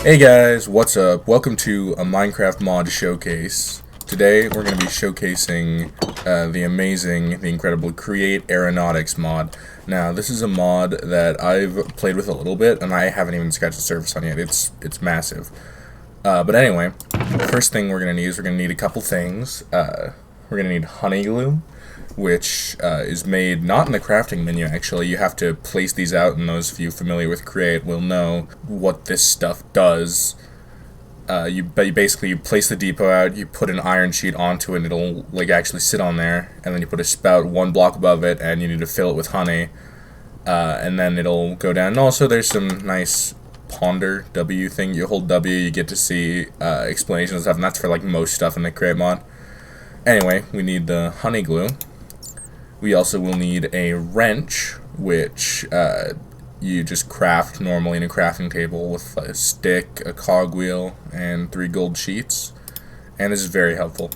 Hey guys, what's up? Welcome to a Minecraft mod showcase. Today we're going to be showcasing the amazing, the incredible Create Aeronautics mod. Now this is a mod that I've played with a little bit and I haven't even scratched the surface on yet. It's massive. But anyway, the first thing we're going to need is we're going to need a couple things. We're going to need honey glue, which is made not in the crafting menu actually. You have to place these out, and those of you familiar with Create will know what this stuff does. You basically place the depot out, you put an iron sheet onto it, and it'll like actually sit on there, and then you put a spout one block above it, and you need to fill it with honey, and then it'll go down. And also there's some nice ponder W thing. You hold W, you get to see explanations and stuff, and that's for like most stuff in the Create mod. Anyway, we need the honey glue. We also will need a wrench, which you just craft normally in a crafting table with a stick, a cogwheel, and 3 gold sheets. And this is very helpful.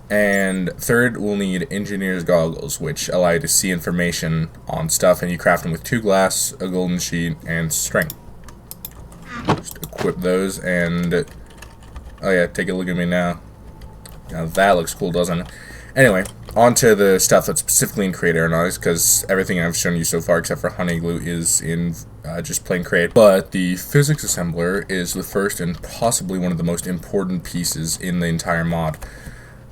And third, we'll need engineer's goggles, which allow you to see information on stuff, and you craft them with 2 glass, a golden sheet, and string. Just equip those, and oh yeah, take a look at me now. Now that looks cool, doesn't it? Anyway, on to the stuff that's specifically in Create Aeronautics, because everything I've shown you so far except for honey glue is in just plain Create. But the physics assembler is the first and possibly one of the most important pieces in the entire mod.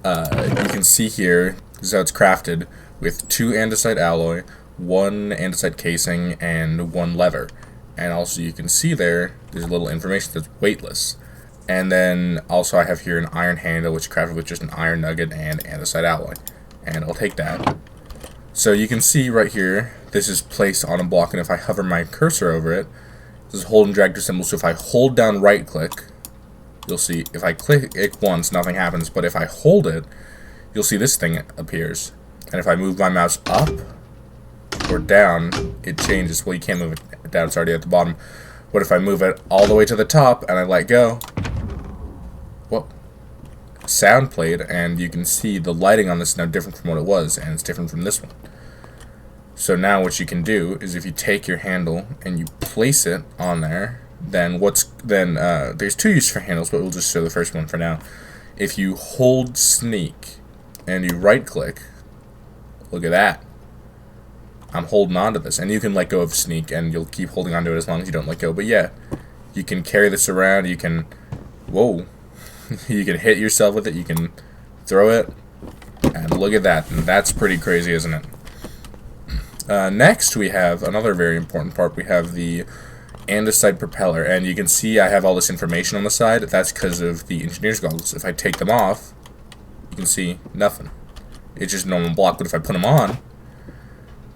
You can see here, this is how it's crafted, with 2 andesite alloy, 1 andesite casing, and 1 lever. And also you can see there's a little information that's weightless. And then also I have here an iron handle, which is crafted with just an iron nugget and andesite alloy. And I'll take that. So you can see right here, this is placed on a block, and if I hover my cursor over it, this is hold and drag to symbol. So if I hold down right click, you'll see if I click it once, nothing happens. But if I hold it, you'll see this thing appears. And if I move my mouse up or down, it changes. Well, you can't move it down, it's already at the bottom. But if I move it all the way to the top and I let go, well, sound played, and you can see the lighting on this is now different from what it was, and it's different from this one. So now what you can do is if you take your handle and you place it on there, then there's 2 uses for handles, but we'll just show the first one for now. If you hold sneak and you right click, look at that. I'm holding on to this, and you can let go of sneak and you'll keep holding on to it as long as you don't let go. But yeah, you can carry this around, you can, whoa, you can hit yourself with it, you can throw it, and look at that. And that's pretty crazy, isn't it? Next we have another very important part. We have the andesite propeller, and you can see I have all this information on the side. That's because of the engineer's goggles. If I take them off, you can see nothing. It's just a normal block, but if I put them on,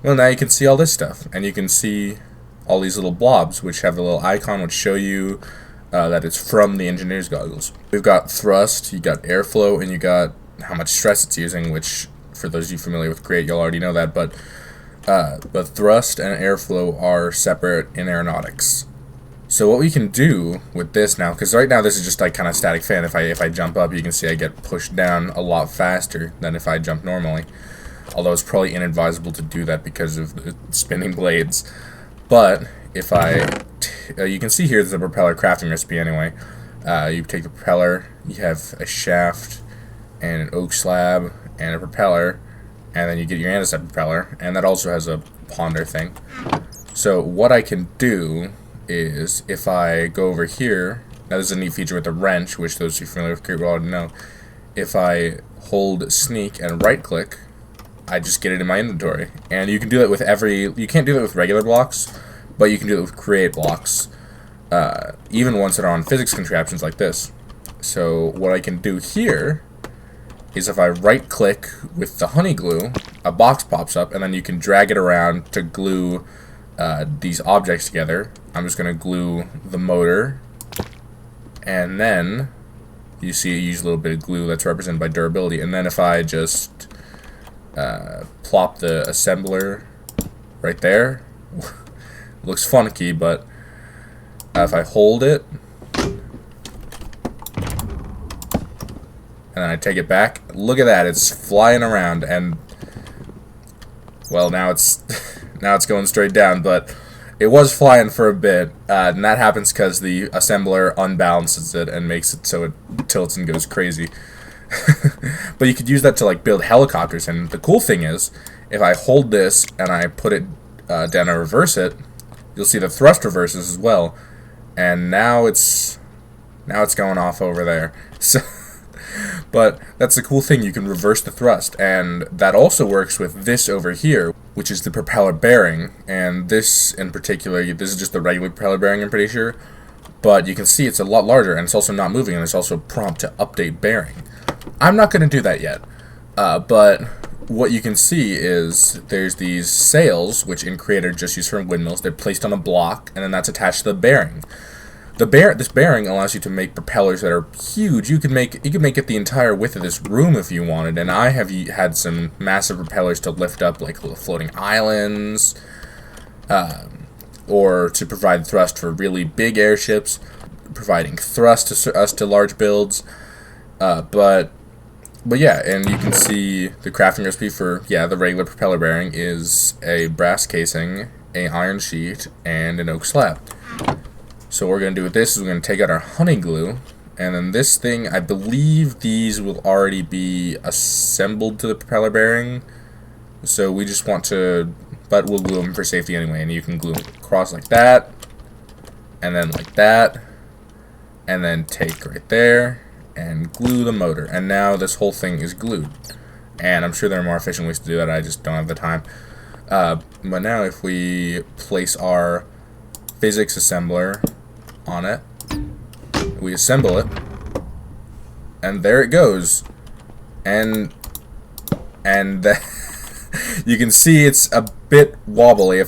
well, now you can see all this stuff, and you can see all these little blobs, which have the little icon, which show you that it's from the engineer's goggles. We've got thrust, you got airflow, and you got how much stress it's using, which for those of you familiar with Create, you'll already know that. But thrust and airflow are separate in aeronautics. So what we can do with this now, because right now this is just like kind of static fan. If I jump up, you can see I get pushed down a lot faster than if I jump normally. Although it's probably inadvisable to do that because of the spinning blades. But if you can see here there's a propeller crafting recipe anyway. You take the propeller, you have a shaft and an oak slab and a propeller, and then you get your andesite propeller, and that also has a ponder thing. So what I can do is if I go over here, now this is a neat feature with the wrench, which those of you familiar with Create will already know. If I hold sneak and right click, I just get it in my inventory. And you can do that with you can't do that with regular blocks, but you can do it with Create blocks, even ones that are on physics contraptions like this. So what I can do here is if I right click with the honey glue, a box pops up, and then you can drag it around to glue these objects together. I'm just going to glue the motor, and then you see I use a little bit of glue that's represented by durability. And then if I just plop the assembler right there, looks funky, but if I hold it and I take it back, look at that, it's flying around, and well, now it's going straight down, but it was flying for a bit, and that happens because the assembler unbalances it and makes it so it tilts and goes crazy. But you could use that to like build helicopters, and the cool thing is, if I hold this and I put it down and reverse it, you'll see the thrust reverses as well, and now it's going off over there. So, but that's the cool thing, you can reverse the thrust, and that also works with this over here, which is the propeller bearing, and this in particular, this is just the regular propeller bearing, I'm pretty sure, but you can see it's a lot larger, and it's also not moving, and it's also prompt to update bearing. I'm not going to do that yet, but what you can see is there's these sails, which in Creator just use for windmills. They're placed on a block, and then that's attached to the bearing. This bearing allows you to make propellers that are huge. You could make it the entire width of this room if you wanted, and I have had some massive propellers to lift up like little floating islands, or to provide thrust for really big airships, providing thrust to us to large builds. But yeah, and you can see the crafting recipe for, the regular propeller bearing is a brass casing, an iron sheet, and an oak slab. So what we're going to do with this is we're going to take out our honey glue, and then this thing, I believe these will already be assembled to the propeller bearing, so we just want to, but we'll glue them for safety anyway, and you can glue them across like that, and then like that, and then take right there, and glue the motor, and now this whole thing is glued. And I'm sure there are more efficient ways to do that, I just don't have the time. But now if we place our physics assembler on it, we assemble it, and there it goes. And you can see it's a bit wobbly.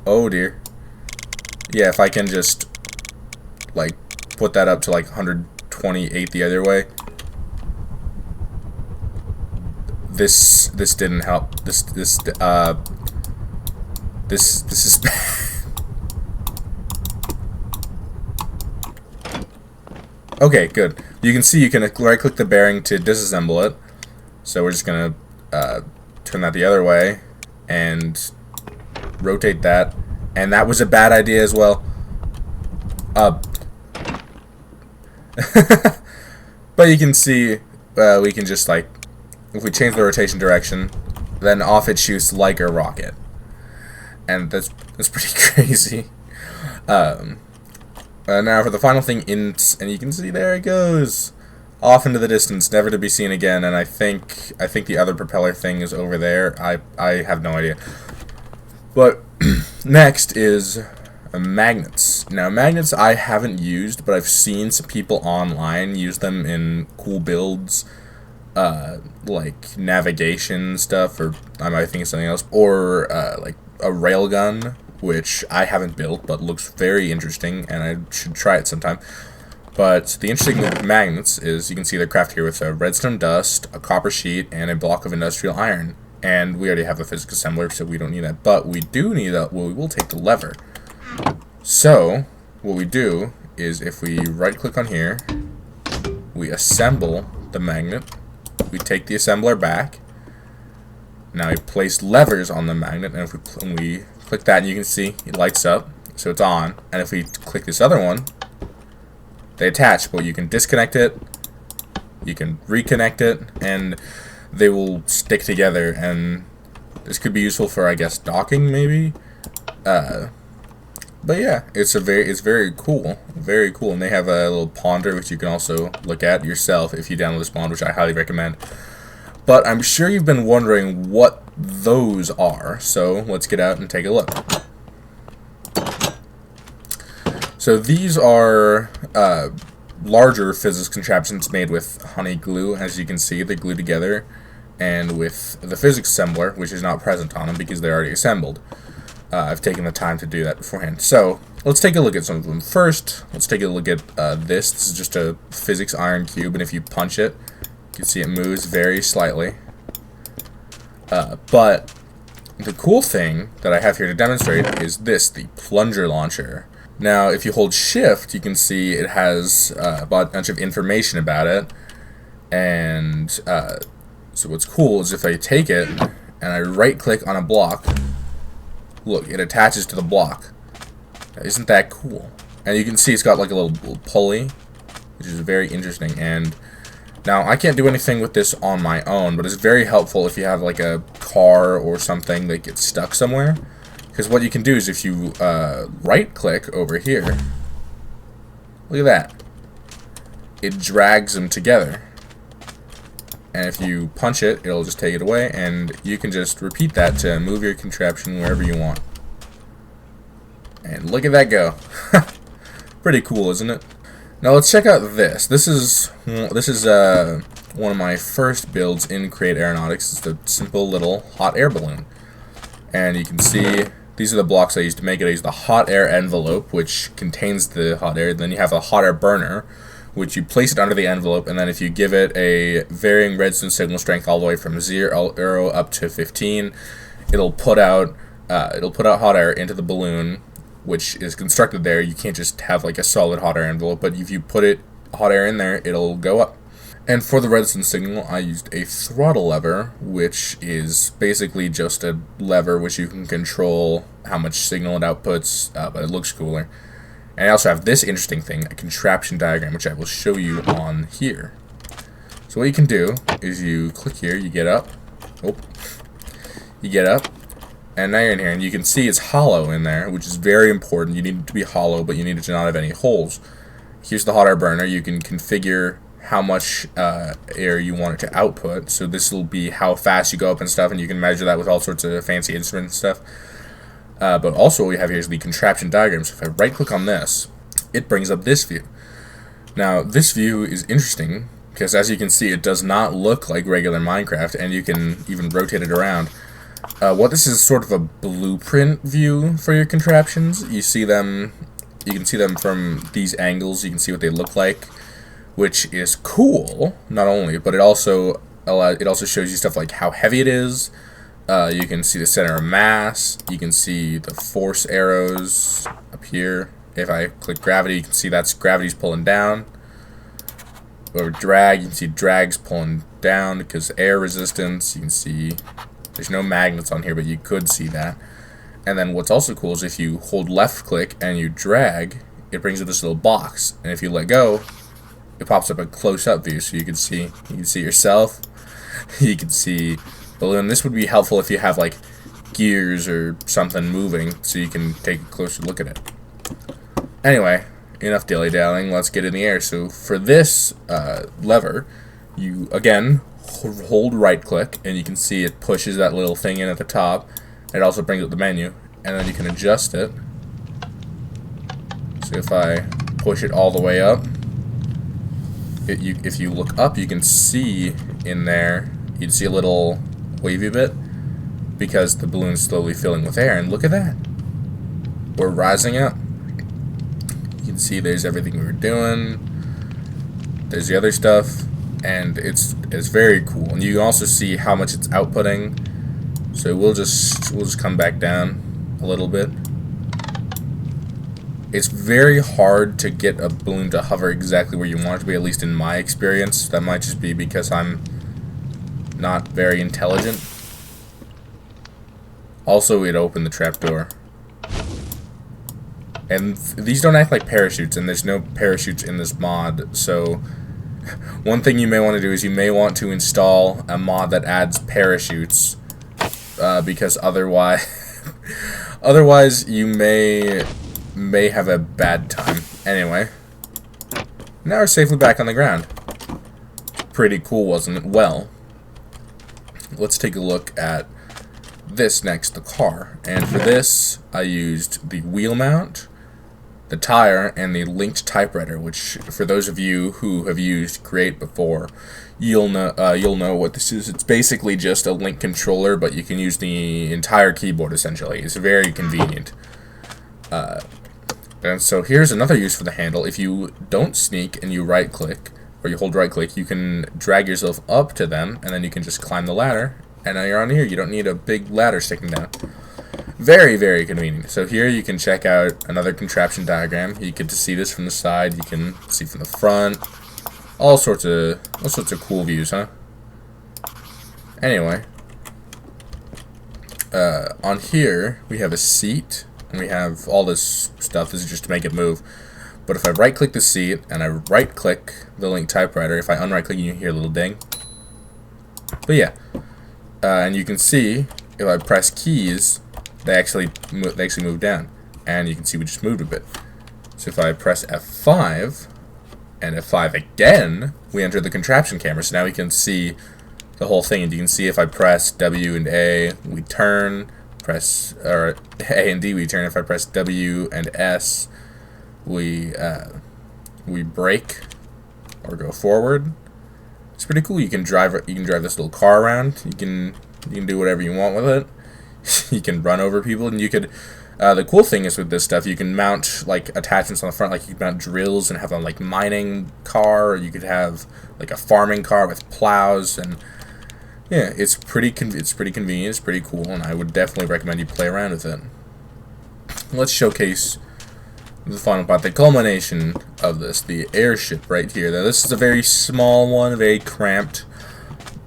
Oh dear. Yeah, if I can just like put that up to like 128 the other way. This didn't help. This is bad. Okay, good. You can see you can right click the bearing to disassemble it. So we're just gonna turn that the other way and rotate that. And that was a bad idea as well. But you can see we can just like, if we change the rotation direction, then off it shoots like a rocket, and that's pretty crazy. Now for the final thing, and you can see there it goes off into the distance, never to be seen again. And I think the other propeller thing is over there. I have no idea. But next is magnets. Now magnets I haven't used, but I've seen some people online use them in cool builds. Like navigation stuff, or I might think of something else, or like a railgun, which I haven't built but looks very interesting, and I should try it sometime. But the interesting thing with magnets is you can see they're crafted here with a redstone dust, a copper sheet, and a block of industrial iron. And we already have a physics assembler, so we don't need that. But we do need that. Well, we will take the lever. So what we do is if we right click on here, we assemble the magnet. We take the assembler back. Now we place levers on the magnet, and if we click that, you can see it lights up, so it's on. And if we click this other one, they attach. But you can disconnect it, you can reconnect it, and they will stick together. And this could be useful for, I guess, docking maybe. But yeah, it's very cool, very cool. And they have a little ponder which you can also look at yourself if you download this mod, which I highly recommend. But I'm sure you've been wondering what those are, so let's get out and take a look. So these are larger physics contraptions made with honey glue. As you can see, they glue together, and with the physics assembler, which is not present on them because they're already assembled. I've taken the time to do that beforehand. So let's take a look at some of them. First, let's take a look at this. This is just a physics iron cube, and if you punch it, you can see it moves very slightly. But the cool thing that I have here to demonstrate is this, the plunger launcher. Now, if you hold shift, you can see it has a bunch of information about it. And so what's cool is if I take it and I right click on a block, look, it attaches to the block. Now, isn't that cool? And you can see it's got like a little pulley, which is very interesting. And now I can't do anything with this on my own, but it's very helpful if you have like a car or something that gets stuck somewhere. Because what you can do is if you right click over here, look at that, it drags them together. And if you punch it, it'll just take it away, and you can just repeat that to move your contraption wherever you want. And look at that go. Pretty cool, isn't it? Now let's check out this. This is one of my first builds in Create Aeronautics. It's the simple little hot air balloon. And you can see these are the blocks I used to make it. I used the hot air envelope, which contains the hot air. Then you have a hot air burner, which you place it under the envelope, and then if you give it a varying redstone signal strength all the way from 0 up to 15, it'll put out hot air into the balloon, which is constructed there. You can't just have like a solid hot air envelope, but if you put hot air in there, it'll go up. And for the redstone signal, I used a throttle lever, which is basically just a lever which you can control how much signal it outputs, but it looks cooler. And I also have this interesting thing, a contraption diagram, which I will show you on here. So what you can do is you click here, you get up, and now you're in here, and you can see it's hollow in there, which is very important. You need it to be hollow, but you need it to not have any holes. Here's the hot air burner. You can configure how much air you want it to output. So this will be how fast you go up and stuff, and you can measure that with all sorts of fancy instruments and stuff. But also what we have here is the contraption diagram. So if I right click on this, it brings up this view. Now this view is interesting because as you can see, it does not look like regular Minecraft, and you can even rotate it around. What this is sort of a blueprint view for your contraptions. You can see them from these angles. You can see what they look like, which is cool. Not only, but it also shows you stuff like how heavy it is. You can see the center of mass. You can see the force arrows up here. If I click gravity, you can see that's gravity's pulling down. Over drag, you can see drag's pulling down because air resistance. You can see there's no magnets on here, but you could see that. And then what's also cool is if you hold left click and you drag, it brings up this little box. And if you let go, it pops up a close-up view, so you can see yourself. You can see balloon. This would be helpful if you have like gears or something moving, so you can take a closer look at it. Anyway, enough dilly-dallying. Let's get in the air. So for this lever, you again hold right-click, and you can see it pushes that little thing in at the top. It also brings up the menu, and then you can adjust it. So if I push it all the way up, if you look up, you can see in there, you'd see a little wavy bit because the balloon's slowly filling with air. And look at that, we're rising up. You can see there's everything we were doing, there's the other stuff, and it's very cool. And you can also see how much it's outputting. So we'll just come back down a little bit. It's very hard to get a balloon to hover exactly where you want it to be, at least in my experience. That might just be because I'm not very intelligent. Also, it opened the trapdoor. And these don't act like parachutes, and there's no parachutes in this mod, so one thing you may want to do is you may want to install a mod that adds parachutes, because otherwise you may have a bad time. Anyway, now we're safely back on the ground. Pretty cool, wasn't it? Well, let's take a look at this next, the car. And for this, I used the wheel mount, the tire, and the linked typewriter, which for those of you who have used Create before, you'll know what this is. It's basically just a link controller, but you can use the entire keyboard essentially. It's very convenient. And so here's another use for the handle. If you don't sneak and you right click, or you hold right click, you can drag yourself up to them, and then you can just climb the ladder, and now you're on here. You don't need a big ladder sticking down. Very, very convenient. So here you can check out another contraption diagram. You get to see this from the side. You can see from the front. All sorts of cool views, huh? Anyway, on here, we have a seat, and we have all this stuff. This is just to make it move. But if I right-click the seat, and I right-click the link typewriter, if I unright-click, you hear a little ding. But yeah, and you can see, if I press keys, they actually move down. And you can see we just moved a bit. So if I press F5, and F5 again, we enter the contraption camera. So now we can see the whole thing, and you can see if I press W and A, we turn. Or A and D, we turn. If I press W and S, we brake or go forward. It's pretty cool. You can drive this little car around. You can do whatever you want with it. You can run over people, and you could. The cool thing is with this stuff, you can mount like attachments on the front, like you can mount drills and have a like mining car, or you could have like a farming car with plows, and yeah, it's pretty convenient, it's pretty cool, and I would definitely recommend you play around with it. Let's showcase the final part, the culmination of this, the airship right here. Now this is a very small one, very cramped,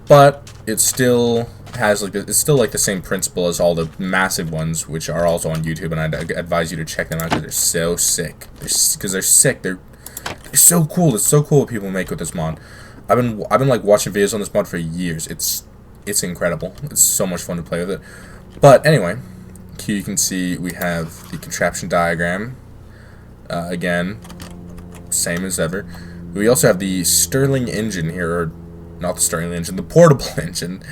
but it's still has like it's still like the same principle as all the massive ones, which are also on YouTube, and I'd advise you to check them out because they're so sick. Because they're sick. They're so cool. It's so cool what people make with this mod. I've been like watching videos on this mod for years. It's incredible. It's so much fun to play with it. But anyway, here you can see we have the contraption diagram. Again, same as ever. We also have the Stirling engine here, or not the Stirling engine, the portable engine.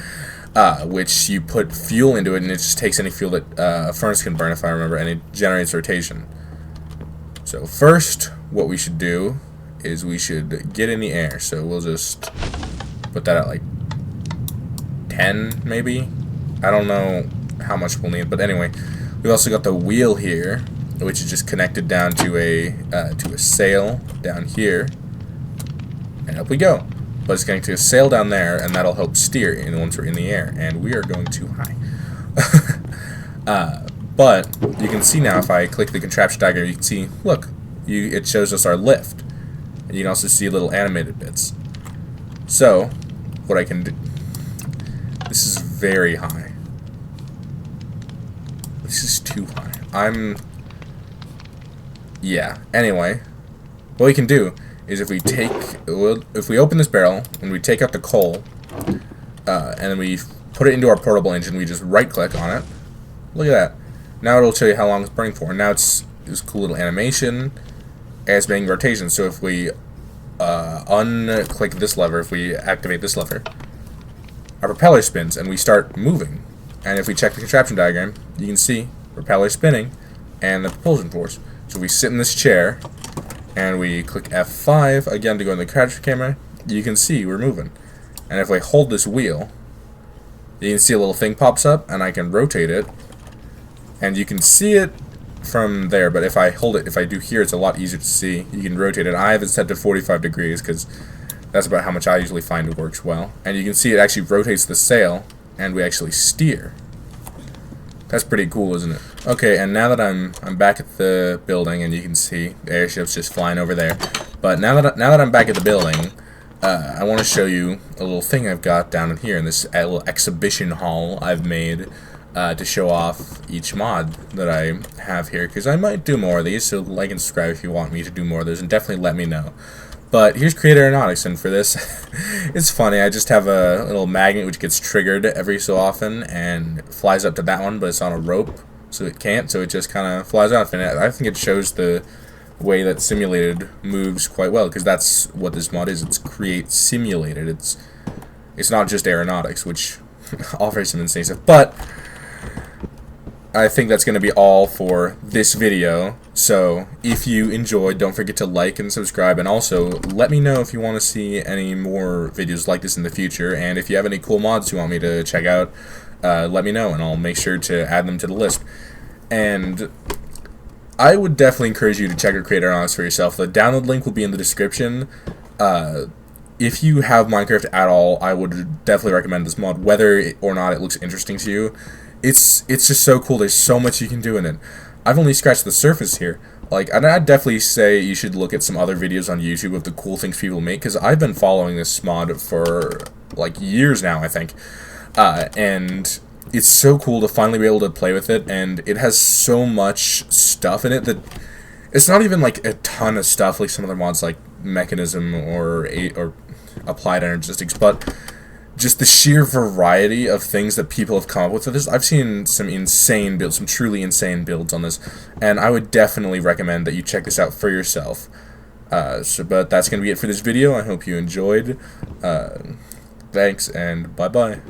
Which you put fuel into it, and it just takes any fuel that a furnace can burn, if I remember, and it generates rotation. So first, what we should do is we should get in the air. So we'll just put that at like 10, maybe? I don't know how much we'll need, but anyway, we've also got the wheel here, which is just connected down to a sail down here, and up we go. But it's going to sail down there, and that'll help steer once we're in the air, and we are going too high. But you can see now, if I click the contraption diagram, you can see, look, it shows us our lift. And you can also see little animated bits. So, what I can do, this is very high. This is too high. Yeah, anyway, what we can do is if we open this barrel and we take out the coal, and then we put it into our portable engine, we just right-click on it. Look at that. Now it'll show you how long it's burning for. And now it's this cool little animation, and it's making rotation. So if we unclick this lever, if we activate this lever, our propeller spins and we start moving. And if we check the contraption diagram, you can see propeller spinning and the propulsion force. So if we sit in this chair and we click F5 again to go in the contraption camera, you can see we're moving. And if I hold this wheel, you can see a little thing pops up, and I can rotate it, and you can see it from there. But if I hold it, if I do here, it's a lot easier to see. You can rotate it. I have it set to 45 degrees because that's about how much I usually find it works well. And you can see it actually rotates the sail, and we actually steer. That's pretty cool, isn't it? Okay, and now that I'm back at the building, and you can see the airship's just flying over there. But now that I'm back at the building, I want to show you a little thing I've got down in here in this little exhibition hall I've made to show off each mod that I have here, because I might do more of these. So like and subscribe if you want me to do more of those, and definitely let me know. But here's Create Aeronautics, and for this, it's funny, I just have a little magnet which gets triggered every so often and flies up to that one, but it's on a rope, so it can't, so it just kind of flies off, and I think it shows the way that simulated moves quite well, because that's what this mod is. It's Create Simulated. It's not just Aeronautics, which offers some insane stuff, but I think that's going to be all for this video. So if you enjoyed, don't forget to like and subscribe, and also let me know if you want to see any more videos like this in the future, and if you have any cool mods you want me to check out, let me know, and I'll make sure to add them to the list. And I would definitely encourage you to check out Create Aeronautics for yourself. The download link will be in the description. If you have Minecraft at all, I would definitely recommend this mod, whether or not it looks interesting to you. It's just so cool. There's so much you can do in it. I've only scratched the surface here. Like, I'd definitely say you should look at some other videos on YouTube of the cool things people make, because I've been following this mod for like years now, I think. And it's so cool to finally be able to play with it, and it has so much stuff in it that it's not even like a ton of stuff like some other mods like Mechanism or Applied Energistics, but just the sheer variety of things that people have come up with this. I've seen some insane builds, some truly insane builds on this, and I would definitely recommend that you check this out for yourself. But that's going to be it for this video. I hope you enjoyed. Thanks, and bye-bye.